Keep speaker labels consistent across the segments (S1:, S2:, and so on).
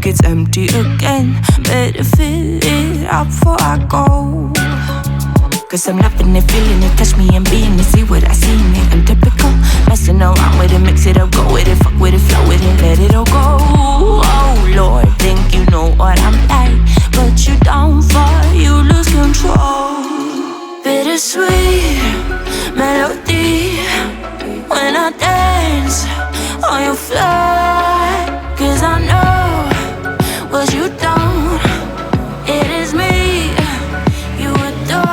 S1: it's empty again. Better fill it up before I go. Cause I'm loving it, feeling it, touch me and being it. See what I see in it, I'm typical. Messing around with it, mix it up, go with it. Fuck with it, flow with it, let it all go. Oh Lord, think you know what I'm like, but you don't fall, you lose control. Bittersweet melody when I dance on your fly. Cause I know what you don't, it is me you adore.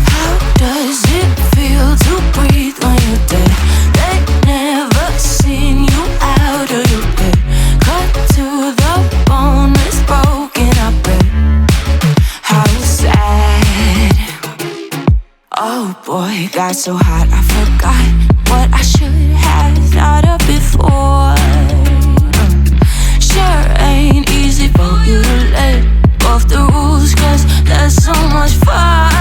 S1: How does it feel to breathe when you're dead? They never seen you out of your bed. Cut to the bone, it's broken, I bet. How sad. Oh boy, got so hot I forgot what I should have thought of before. Sure ain't easy for you to let go of the rules, cause that's so much fun.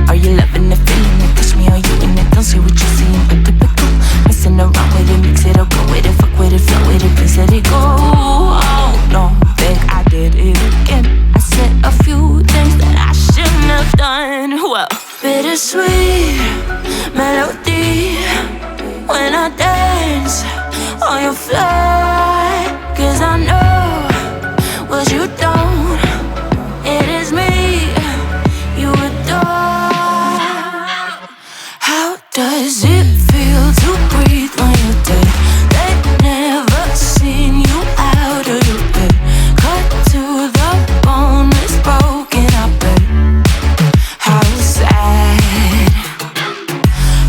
S1: Are you loving it, feeling it, touch me, are you in it? Don't say what you see, I'm typical. Messing around with it, mix it up, go with it, fuck with it, flow with it, please let it go. Oh no, think I did it again. I said a few things that I shouldn't have done. Well, bittersweet melody when I dance on your fly. Cause I know what you don't, it is me you adore. How does it feel to breathe when you're dead? They never seen you out of your bed. Cut to the bone, it's broken, I bet. How sad.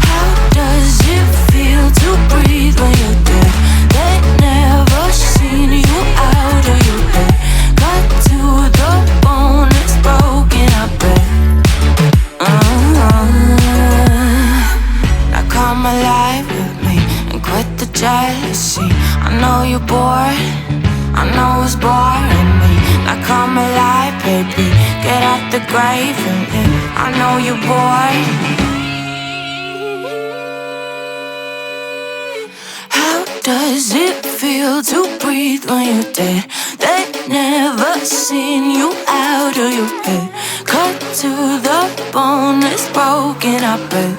S1: How does it feel to breathe when you're dead? They never seen you out of your bed. Cut to the bone, it's broken, I bet. Now come alive with me and quit the jealousy. I know you're bored, I know it's boring me. Now come alive, baby, get out the grave and live. I know you're bored. How does it feel to breathe when you're dead? They never seen you out of your head. Cut to the bone, it's broken, I bet.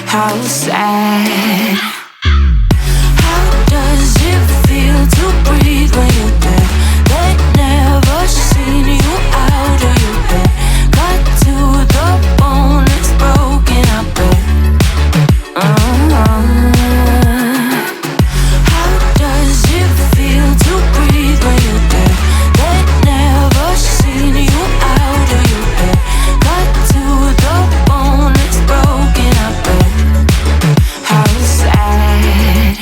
S1: How sad. How does it feel to breathe when you're dead? They never seen you out of your head. Cut to the bone, it's broken, I bet. How does it feel to breathe when you're dead? They never seen you out of your head. Cut to the bone, it's broken, I bet. How sad.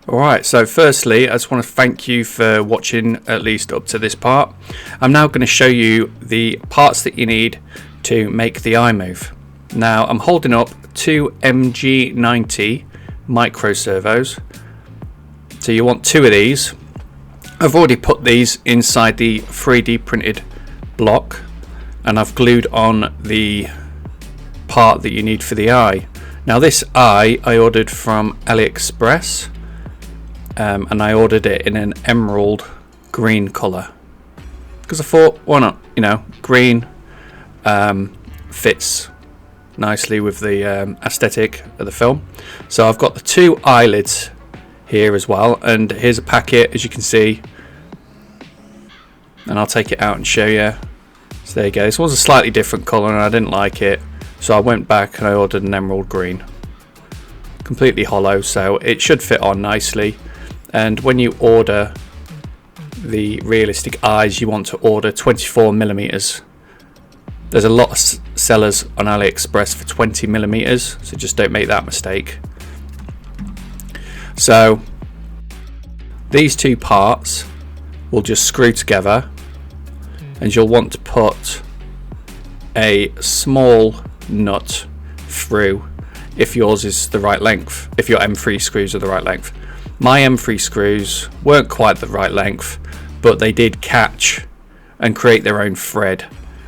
S2: Alright, so firstly, I just want to thank you for watching at least up to this part. I'm now going to show you the parts that you need to make the eye move. Now, I'm holding up two MG90 micro servos. So you want two of these. I've already put these inside the 3D printed block, and I've glued on the part that you need for the eye. Now this eye I ordered from AliExpress. And I ordered it in an emerald green colour because I thought, why not? You know, green fits nicely with the aesthetic of the film. So I've got the two eyelids here as well, and here's a packet, as you can see, and I'll take it out and show you. So there you go. This was a slightly different colour and I didn't like it, so I went back and I ordered an emerald green, completely hollow, so it should fit on nicely. And when you order the realistic eyes, you want to order 24mm. There's a lot of sellers on AliExpress for 20mm, so just don't make that mistake. So these two parts will just screw together, and you'll want to put a small nut through if yours is the right length, if your M3 screws are the right length. My M3 screws weren't quite the right length, but they did catch and create their own thread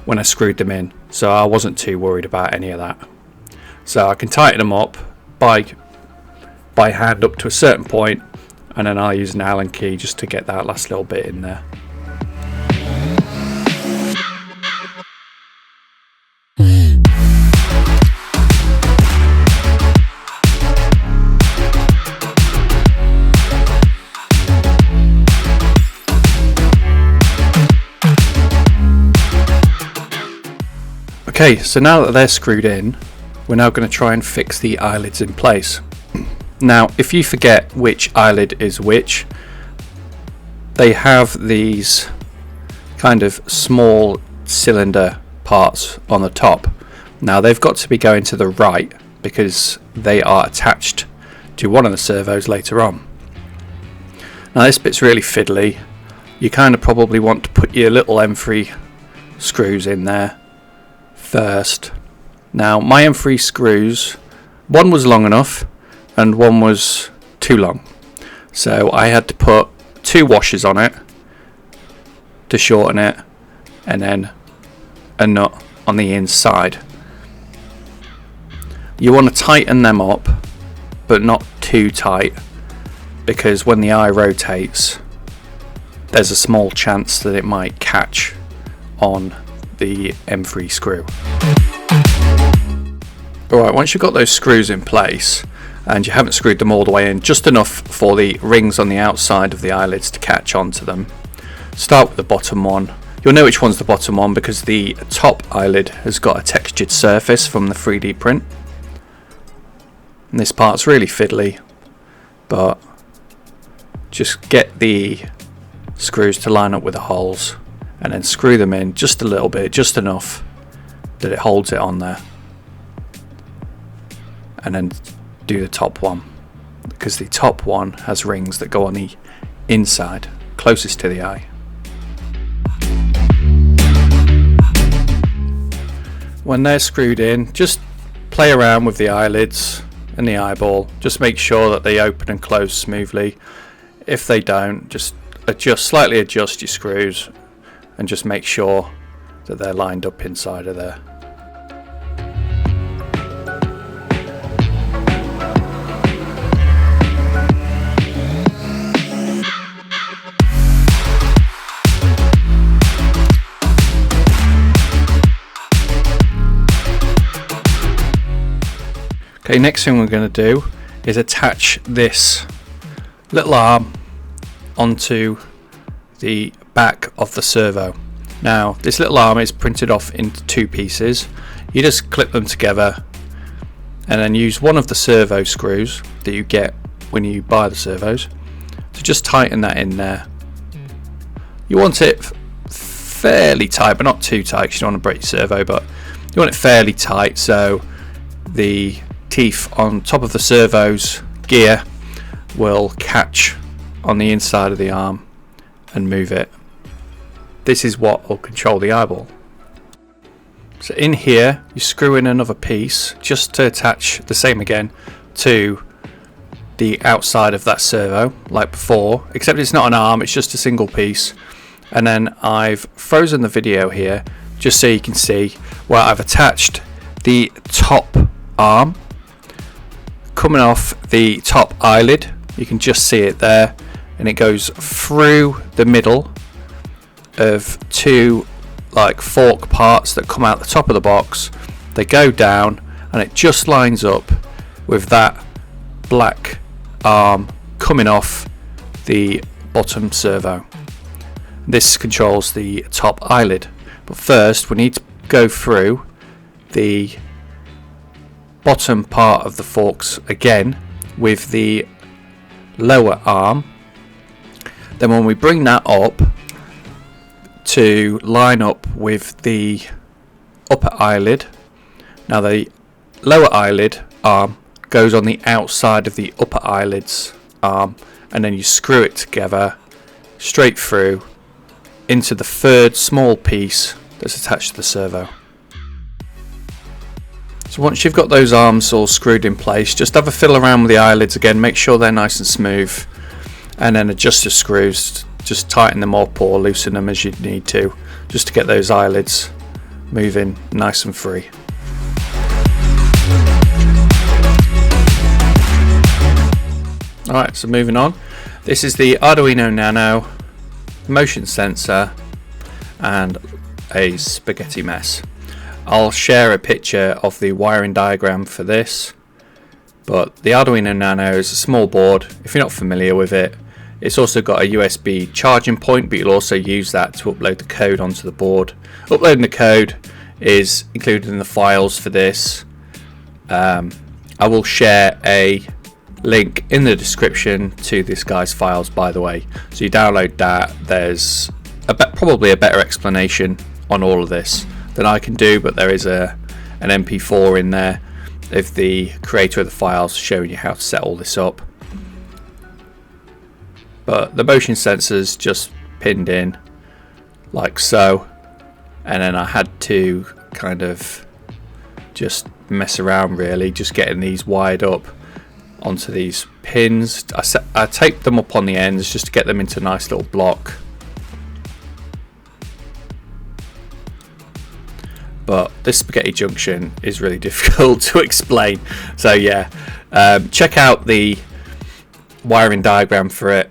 S2: when I screwed them in, so I wasn't too worried about any of that. So I can tighten them up by hand up to a certain point, and then I'll use an Allen key just to get that last little bit in there. Okay, so now that they're screwed in, we're now going to try and fix the eyelids in place. Now, if you forget which eyelid is which, they have these kind of small cylinder parts on the top. Now, they've got to be going to the right because they are attached to one of the servos later on. Now, this bit's really fiddly. You kind of probably want to put your little M3 screws in there first. Now my M3 screws, one was long enough and one was too long, so I had to put two washers on it to shorten it, and then a nut on the inside. You want to tighten them up, but not too tight, because when the eye rotates there's a small chance that it might catch on the M3 screw. Alright, once you've got those screws in place and you haven't screwed them all the way in, just enough for the rings on the outside of the eyelids to catch onto them, start with the bottom one. You'll know which one's the bottom one because the top eyelid has got a textured surface from the 3D print. And this part's really fiddly, but just get the screws to line up with the holes and then screw them in just a little bit, just enough that it holds it on there, and then do the top one, because the top one has rings that go on the inside closest to the eye. When they're screwed in, just play around with the eyelids and the eyeball, just make sure that they open and close smoothly. If they don't, just slightly adjust your screws and just make sure that they're lined up inside of there. Okay, next thing we're going to do is attach this little arm onto the back of the servo. Now this little arm is printed off into two pieces. You just clip them together and then use one of the servo screws that you get when you buy the servos to just tighten that in there. You want it fairly tight, but not too tight because you don't want to break your servo, but you want it fairly tight so the teeth on top of the servo's gear will catch on the inside of the arm and move it. This is what will control the eyeball. So in here you screw in another piece just to attach the same again to the outside of that servo like before, except it's not an arm, it's just a single piece. And then I've frozen the video here just so you can see where I've attached the top arm coming off the top eyelid. You can just see it there, and it goes through the middle of two like fork parts that come out the top of the box. They go down and it just lines up with that black arm coming off the bottom servo. This controls the top eyelid, but first we need to go through the bottom part of the forks again with the lower arm. Then when we bring that up to line up with the upper eyelid, now the lower eyelid arm goes on the outside of the upper eyelid's arm, and then you screw it together straight through into the third small piece that's attached to the servo. So once you've got those arms all screwed in place, just have a fiddle around with the eyelids again, make sure they're nice and smooth, and then adjust the screws, just tighten them up or loosen them as you need to, just to get those eyelids moving nice and free. Alright, so moving on. This is the Arduino Nano, motion sensor, and a spaghetti mess. I'll share a picture of the wiring diagram for this, but the Arduino Nano is a small board. If you're not familiar with it, it's also got a USB charging point, but you'll also use that to upload the code onto the board. Uploading the code is included in the files for this. I will share a link in the description to this guy's files, by the way, so you download that. There's probably a better explanation on all of this than I can do, but there is an MP4 in there of the creator of the files showing you how to set all this up. But the motion sensor's just pinned in like so, and then I had to kind of just mess around really, just getting these wired up onto these pins. I taped them up on the ends just to get them into a nice little block. But this spaghetti junction is really difficult to explain, so yeah, check out the wiring diagram for it.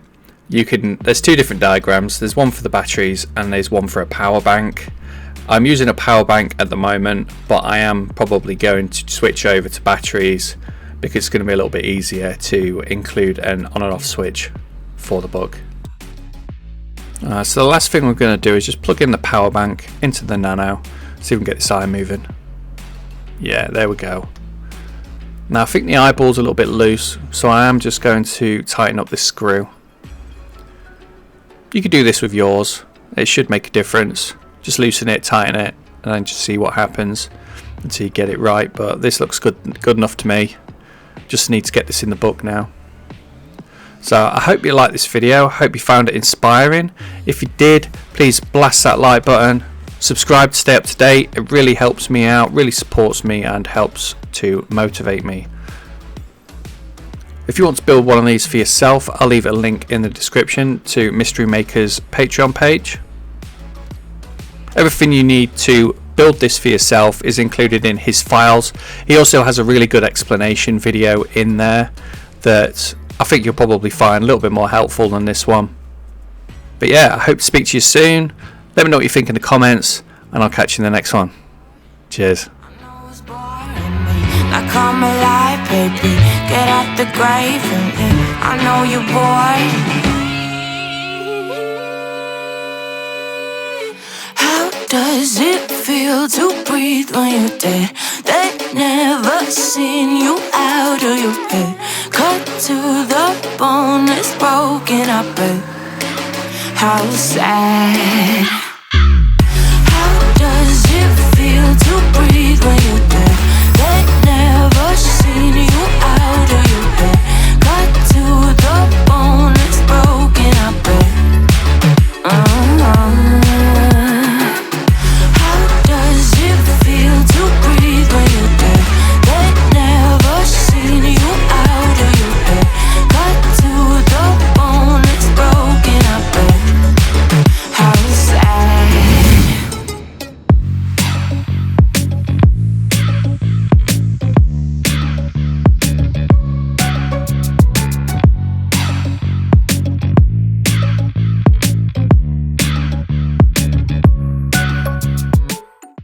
S2: There's two different diagrams. There's one for the batteries and there's one for a power bank. I'm using a power bank at the moment, but I am probably going to switch over to batteries because it's going to be a little bit easier to include an on and off switch for the book. So the last thing we're going to do is just plug in the power bank into the Nano, see if we can get this eye moving. Yeah, there we go. Now I think the eyeball's a little bit loose, so I am just going to tighten up this screw. You could do this with yours, it should make a difference. Just loosen it, tighten it, and then just see what happens until you get it right. But this looks good enough to me. Just need to get this in the book now. So I hope you liked this video, I hope you found it inspiring. If you did, please blast that like button, subscribe to stay up to date. It really helps me out, really supports me, and helps to motivate me. If you want to build one of these for yourself, I'll leave a link in the description to MysteryMakers' Patreon page. Everything you need to build this for yourself is included in his files. He also has a really good explanation video in there that I think you'll probably find a little bit more helpful than this one. But yeah, I hope to speak to you soon. Let me know what you think in the comments, and I'll catch you in the next one. Cheers.
S1: Like I'm alive, baby. Get out the grave and I know you're bored. How does it feel to breathe when you're dead? They never seen you out of your head. Cut to the bone, it's broken, I bet. How sad.